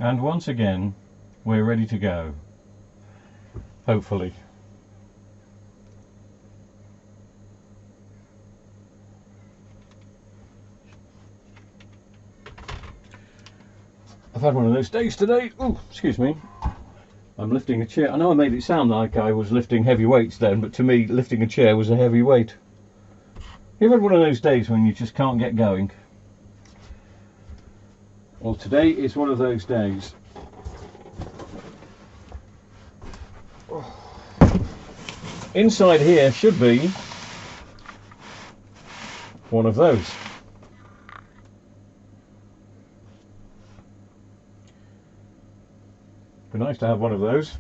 And once again, we're ready to go. Hopefully. I've had one of those days today. Oh, excuse me. I'm lifting a chair. I know I made it sound like I was lifting heavy weights then, but to me, lifting a chair was a heavy weight. You've had one of those days when you just can't get going? Well, today is one of those days. Inside here should be one of those. Be nice to have one of those.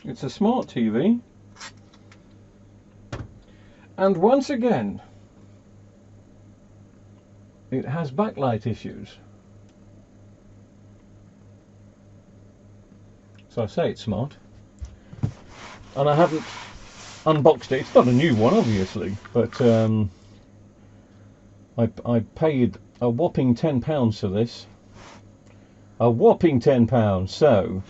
It's a smart TV, and once again it has backlight issues. So I say it's smart, and I haven't unboxed it. It's not a new one, obviously, but I paid a whopping £10 for this. A whopping £10. So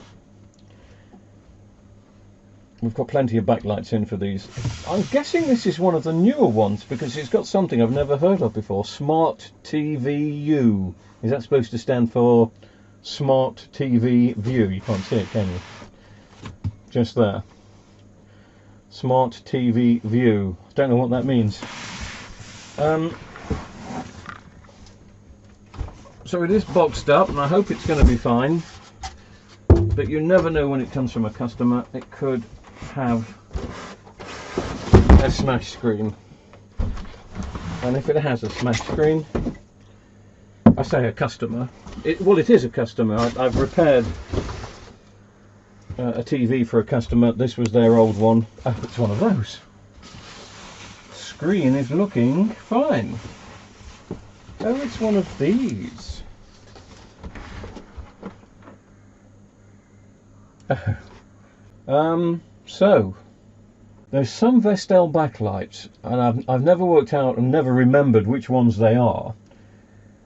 we've got plenty of backlights in for these. I'm guessing this is one of the newer ones because it's got something I've never heard of before. Smart TV U. Is that supposed to stand for Smart TV View? You can't see it, can you? Just there. Smart TV View. Don't know what that means. So it is boxed up, and I hope it's going to be fine. But you never know when it comes from a customer. It could have a smash screen, and if it has a smash screen, I say a customer, well, it is a customer. I've repaired a TV for a customer. This was their old one. Oh, it's one of those. Screen is looking fine. Oh, it's one of these. So there's some Vestel backlights, and I've never worked out and never remembered which ones they are,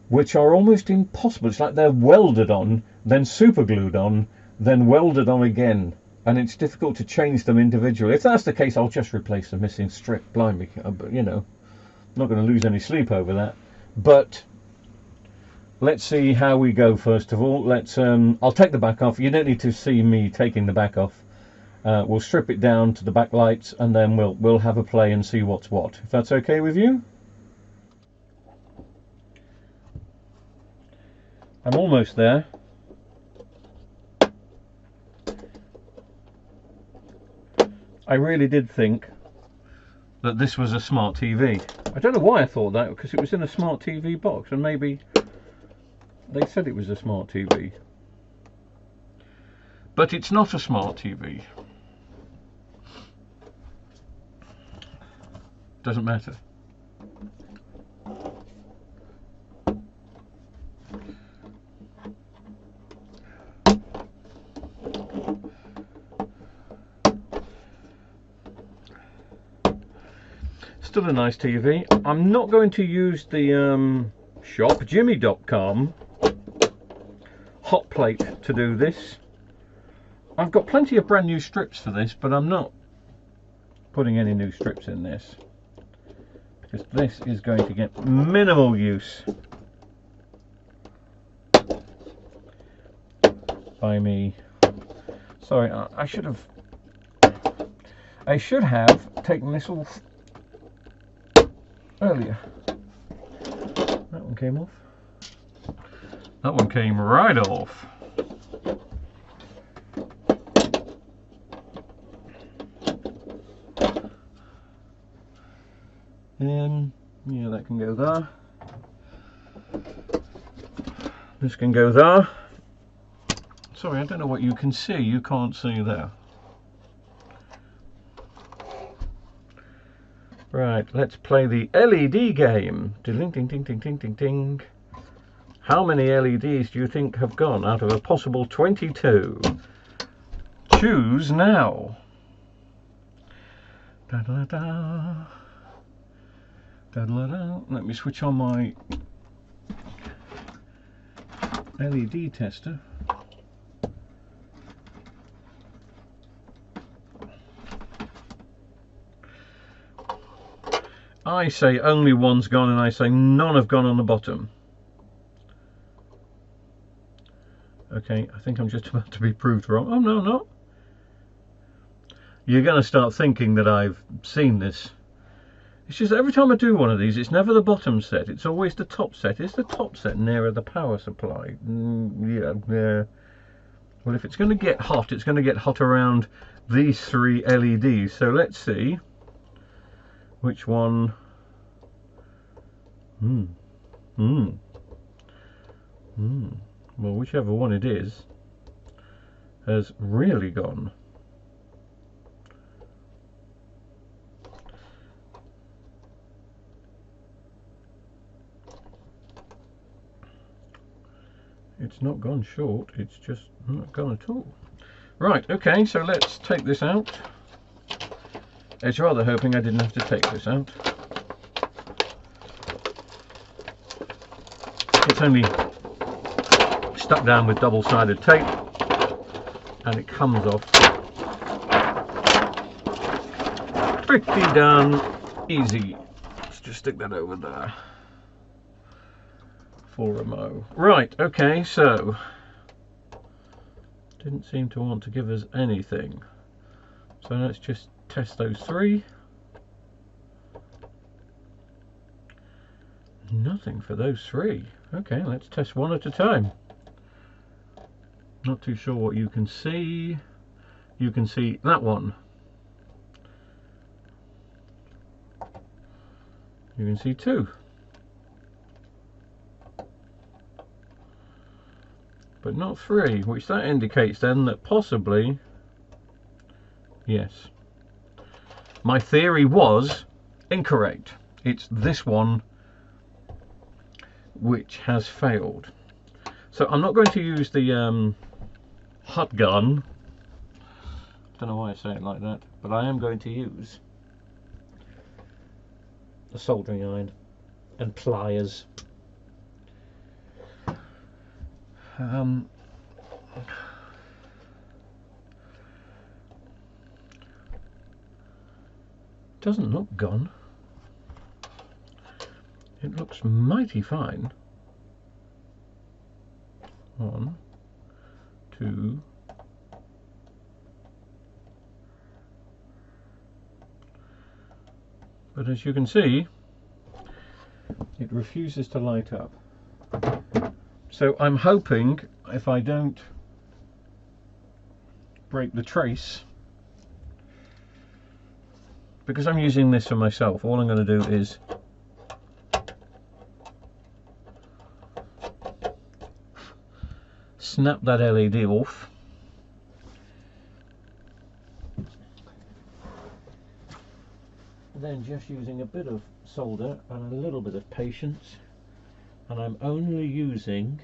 which are almost impossible. It's like they're welded on, then super glued on, then welded on again, and it's difficult to change them individually. If that's the case, I'll just replace the missing strip. Blimey, you know, I'm not going to lose any sleep over that. But let's see how we go. First of all, let's I'll take the back off. You don't need to see me taking the back off. We'll strip it down to the backlights, and then we'll have a play and see what's what. If that's okay with you. I'm almost there. I really did think that this was a smart TV. I don't know why I thought that, because it was in a smart TV box, and maybe they said it was a smart TV. But it's not a smart TV. Doesn't matter. Still a nice TV. I'm not going to use the shopjimmy.com hot plate to do this. I've got plenty of brand new strips for this, but I'm not putting any new strips in this, because this is going to get minimal use by me. Sorry, I should have taken this off earlier. That one came off. That one came right off. Yeah, that can go there. This can go there. Sorry, I don't know what you can see. You can't see there. Right, let's play the LED game. Ding, ding, ding, ding, ding, ding, ding. How many LEDs do you think have gone out of a possible 22? choose now. Da -da -da -da. Da -da -da. Let me switch on my LED tester. I say only one's gone, and I say none have gone on the bottom. Okay, I think I'm just about to be proved wrong. Oh, no, no. You're going to start thinking that I've seen this. It's just every time I do one of these, it's never the bottom set. It's always the top set. It's the top set nearer the power supply. Yeah. Well, if it's going to get hot, it's going to get hot around these 3 LEDs. So let's see which one. Well, whichever one it is has really gone. It's not gone short, it's just not gone at all. Right, okay, so let's take this out. It's rather hoping I didn't have to take this out. It's only stuck down with double-sided tape and it comes off pretty darn easy. Let's just stick that over there for a mo. Right, okay, so didn't seem to want to give us anything, so let's just test those 3. Nothing for those 3. Okay, let's test one at a time. Not too sure what you can see. You can see that one. You can see 2. But not 3, which that indicates then that possibly, yes, my theory was incorrect. It's this one which has failed. So I'm not going to use the hot gun. Don't know why I say it like that, but I am going to use a soldering iron and pliers. Doesn't look gone. It looks mighty fine. 1, 2. But as you can see, it refuses to light up. So I'm hoping if I don't break the trace, because I'm using this for myself, all I'm going to do is snap that LED off. Then just using a bit of solder and a little bit of patience, and I'm only using,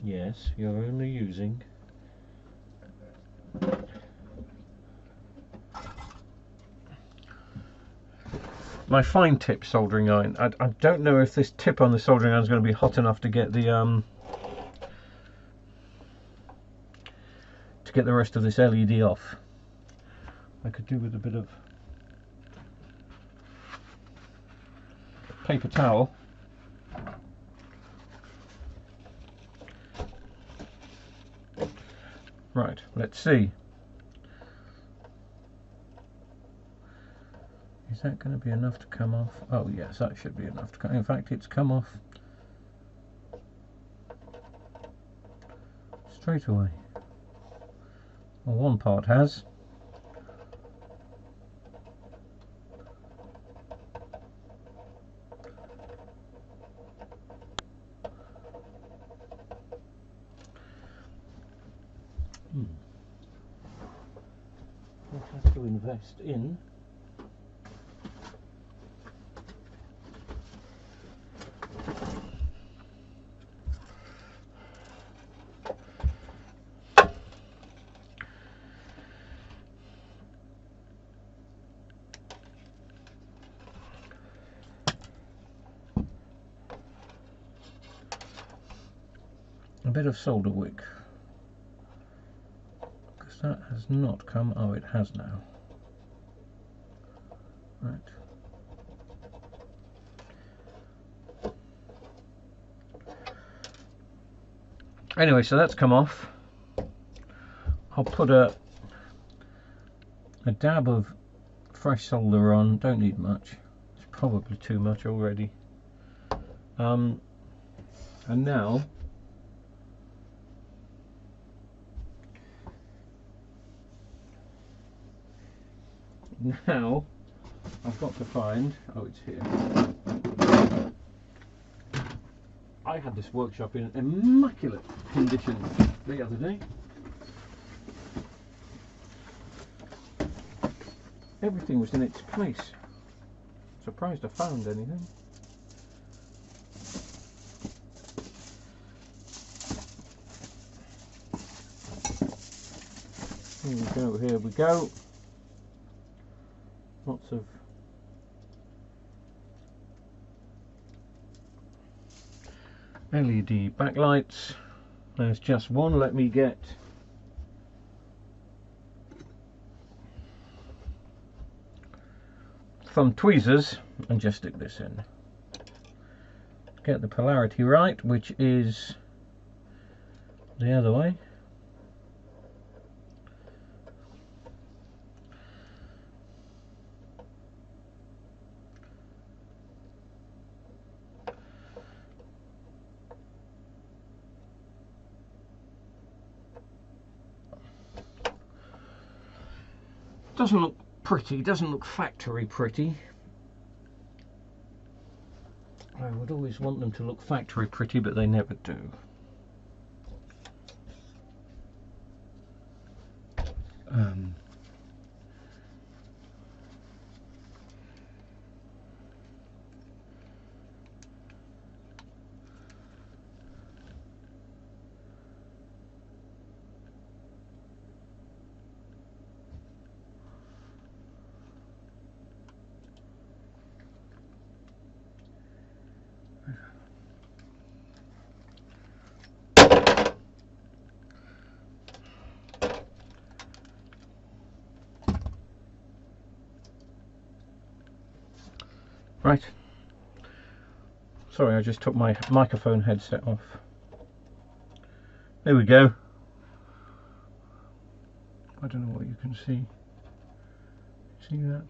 yes, you're only using my fine tip soldering iron. I don't know if this tip on the soldering iron is going to be hot enough to get the rest of this LED off. I could do with a bit of paper towel. Right, let's see. Is that going to be enough to come off? Oh yes, that should be enough to come. In fact, it's come off straight away. Well, one part has. We'll have to invest in bit of solder wick, because that has not come. Oh, it has now. Right. Anyway, so that's come off. I'll put a dab of fresh solder on. Don't need much. It's probably too much already. And now I've got to find, oh, it's here. I had this workshop in immaculate condition the other day. Everything was in its place. Surprised I found anything. Here we go, here we go. Lots of LED backlights. There's just one. Let me get some tweezers and just stick this in. Get the polarity right, which is the other way. Doesn't look pretty, doesn't look factory pretty. I would always want them to look factory pretty, but they never do. Right. Sorry, I just took my microphone headset off. There we go. I don't know what you can see. See that?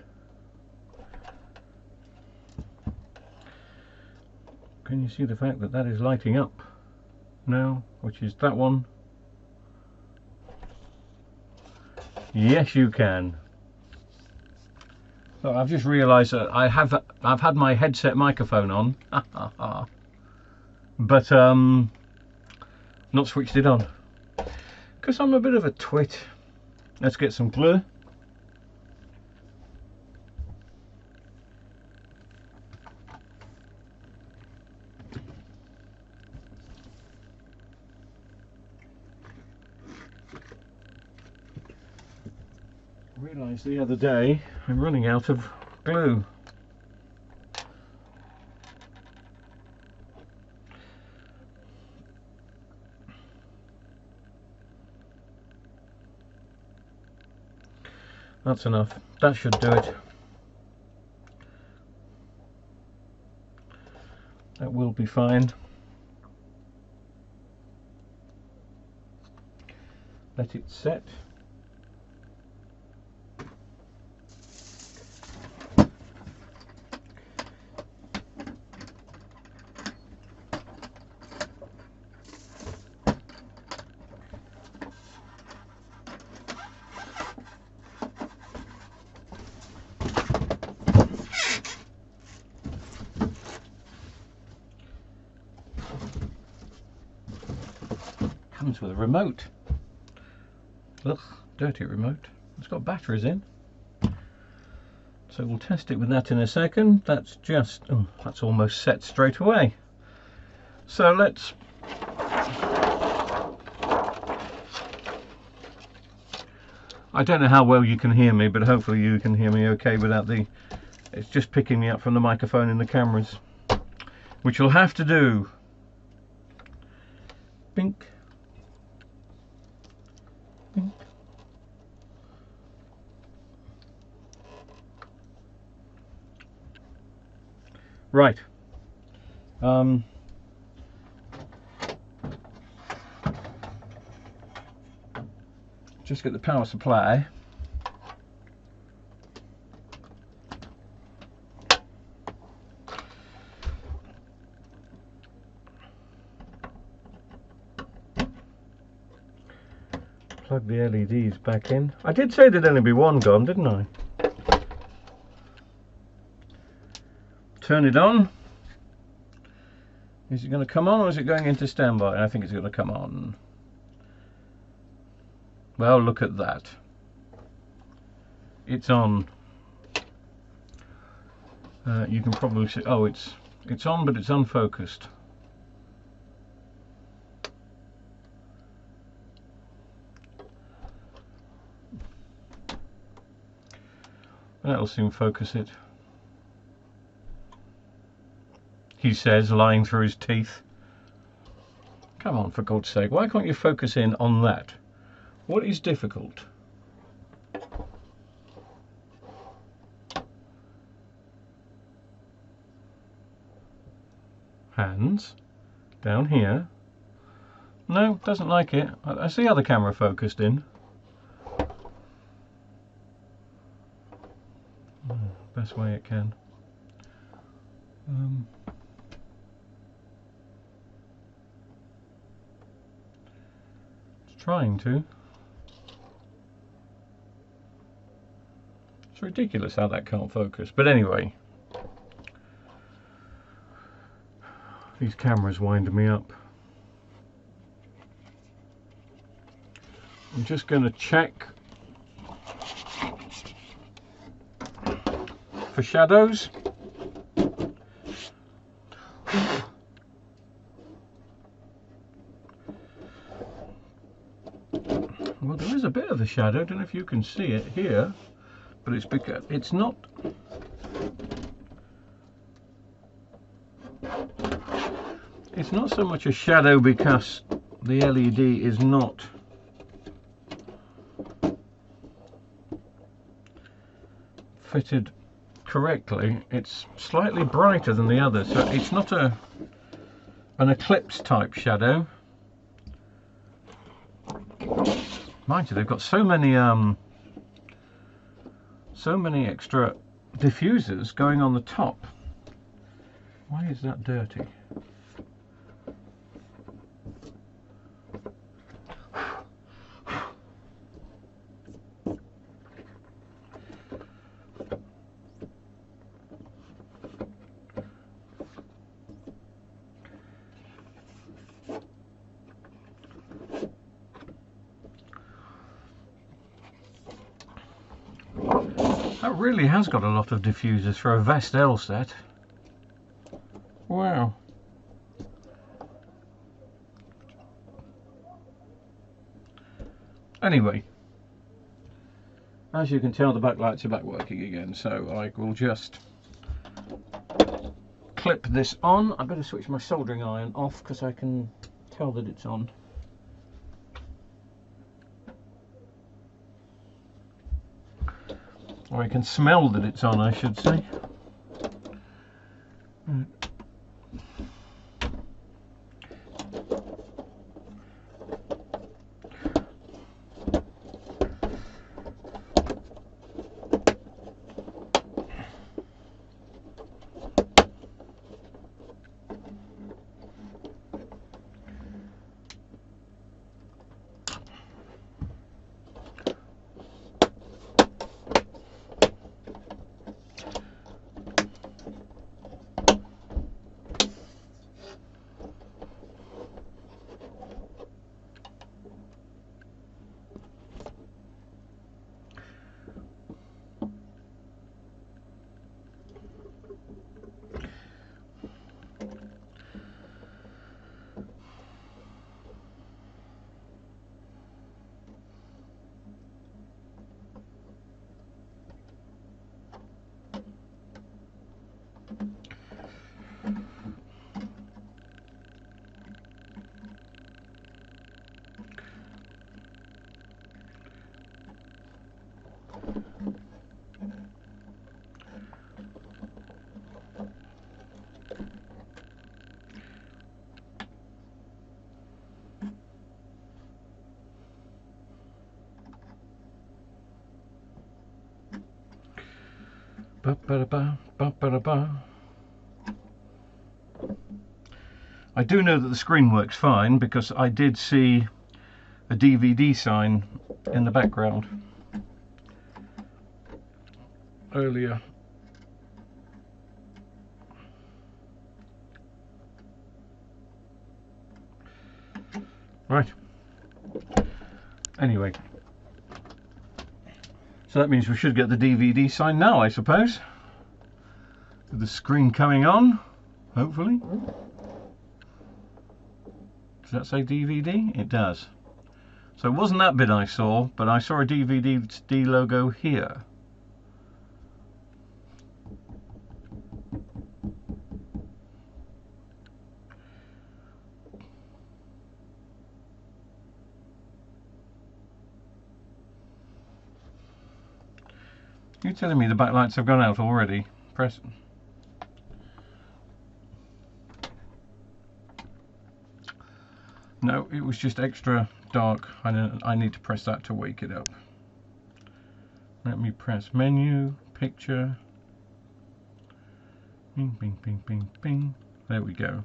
Can you see the fact that that is lighting up now, which is that one? Yes, you can. So I've just realised that I've had my headset microphone on, but not switched it on because I'm a bit of a twit. Let's get some glue. Realised the other day I'm running out of glue. That's enough. That should do it. That will be fine. Let it set. Comes with a remote. Ugh, dirty remote. It's got batteries in. So we'll test it with that in a second. That's just, oh, that's almost set straight away. So let's I don't know how well you can hear me, but hopefully you can hear me okay without the, it's just picking me up from the microphone in the cameras, which you'll have to do. Bink. Right. Just get the power supply. Plug the LEDs back in. I did say there'd only be one gone, didn't I? Turn it on. Is it going to come on or is it going into standby? I think it's going to come on. Well, look at that. It's on. You can probably see. Oh, it's on, but it's unfocused. That'll soon focus it. He says, lying through his teeth. Come on, for God's sake, why can't you focus in on that? What is difficult? Hands down here. No, doesn't like it. I see how the camera focused in. Best way it can. It's trying to. It's ridiculous how that can't focus. But anyway, these cameras wind me up. I'm just going to check for shadows. Well, there is a bit of a shadow. I don't know if you can see it here, but it's because it's not. It's not so much a shadow because the LED is not fitted correctly. It's slightly brighter than the others, so it's not an eclipse type shadow. Mind you, they've got so many extra diffusers going on the top. Why is that dirty? That really has got a lot of diffusers for a vestel set. Wow. Anyway, as you can tell, the backlights are back working again, so I will just clip this on. I better switch my soldering iron off because I can tell that it's on. Or I can smell that it's on, I should say. Right. I do know that the screen works fine because I did see a DVD sign in the background earlier. Right. Anyway, so that means we should get the DVD sign now, I suppose. With the screen coming on, hopefully. Does that say DVD? It does. So it wasn't that bit I saw, but I saw a DVD logo here. You're telling me the backlights have gone out already? Press. No, it was just extra dark. I need to press that to wake it up. Let me press menu, picture. Bing, bing, bing, bing, bing. There we go.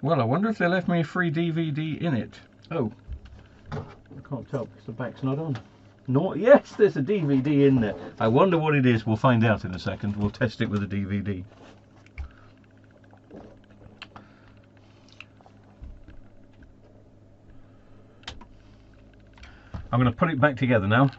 Well, I wonder if they left me a free DVD in it. Oh, I can't tell because the back's not on. No, yes, there's a DVD in there. I wonder what it is. We'll find out in a second. We'll test it with a DVD. I'm going to put it back together now.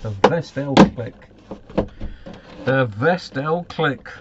The vestel click. The vestel click.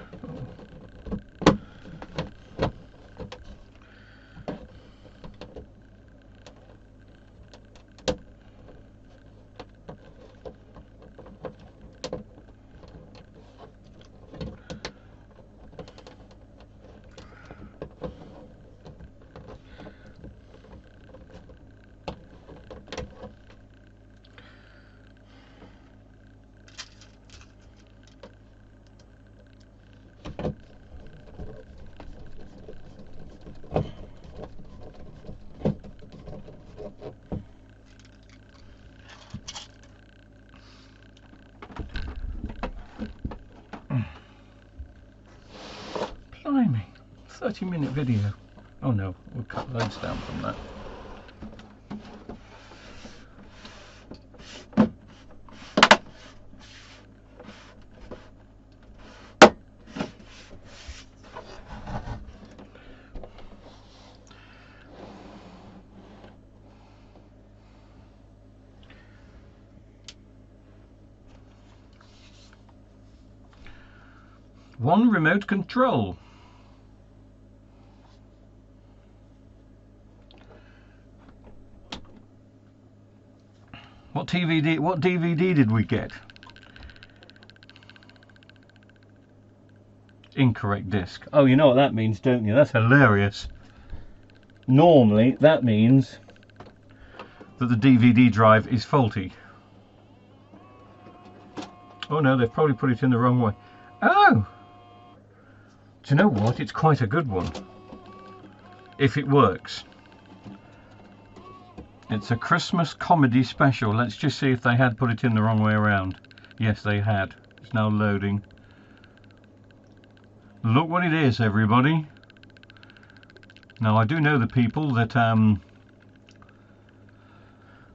Blimey, 30-minute video. Oh no, we'll cut loads down from that. One remote control. What DVD did we get? Incorrect disc. Oh, you know what that means, don't you? That's hilarious. Normally, that means that the DVD drive is faulty. Oh no, they've probably put it in the wrong way. Oh! Do you know what? It's quite a good one. If it works. It's a Christmas comedy special. Let's just see if they had put it in the wrong way around. Yes, they had. It's now loading. Look what it is, everybody. Now, I do know the people that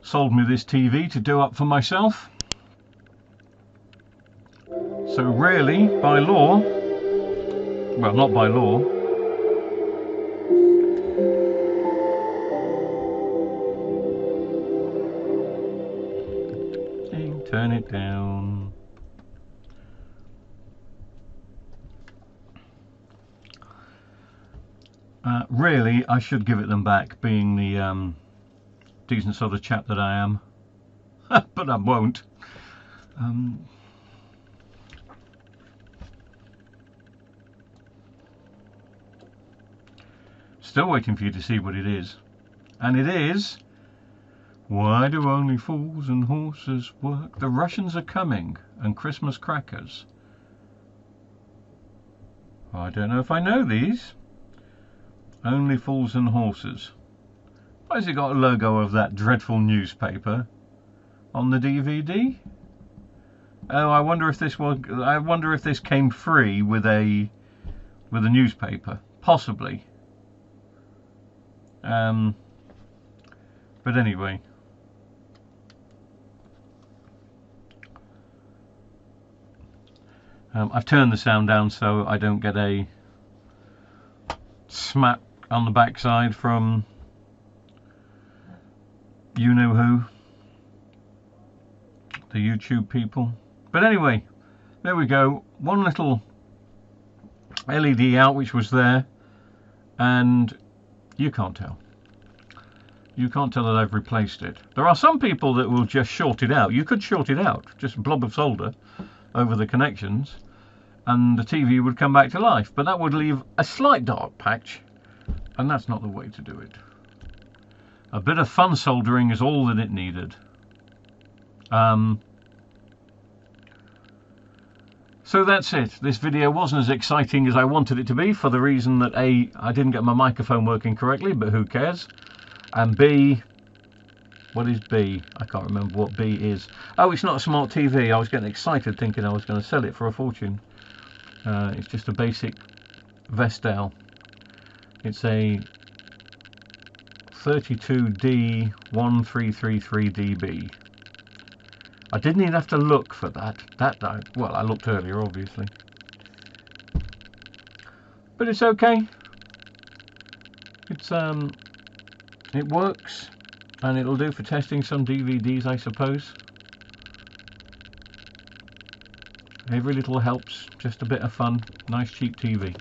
sold me this TV to do up for myself. So really, by law, well, not by law, turn it down. Really, I should give it them back, being the decent sort of chap that I am. But I won't. Still waiting for you to see what it is. And it is... Why do only fools and horses work? The Russians are coming, and Christmas crackers. I don't know if I know these. Only fools and horses. Why has it got a logo of that dreadful newspaper on the DVD? Oh, I wonder if this came free with a newspaper, possibly. But anyway. I've turned the sound down so I don't get a smack on the backside from you know who, the YouTube people. But anyway, there we go. One little LED out which was there, and you can't tell. You can't tell that I've replaced it. There are some people that will just short it out. You could short it out, just a blob of solder over the connections, and the TV would come back to life, but that would leave a slight dark patch, and that's not the way to do it. A bit of fun soldering is all that it needed. So that's it. This video wasn't as exciting as I wanted it to be, for the reason that A, I didn't get my microphone working correctly, but who cares? And B, what is B? I can't remember what B is. Oh, it's not a smart TV. I was getting excited thinking I was going to sell it for a fortune. It's just a basic Vestel. It's a 32D1333DB. I didn't even have to look for that. Well, I looked earlier, obviously. But it's okay. It works, and it'll do for testing some DVDs, I suppose. Every little helps. Just a bit of fun. Nice cheap TV.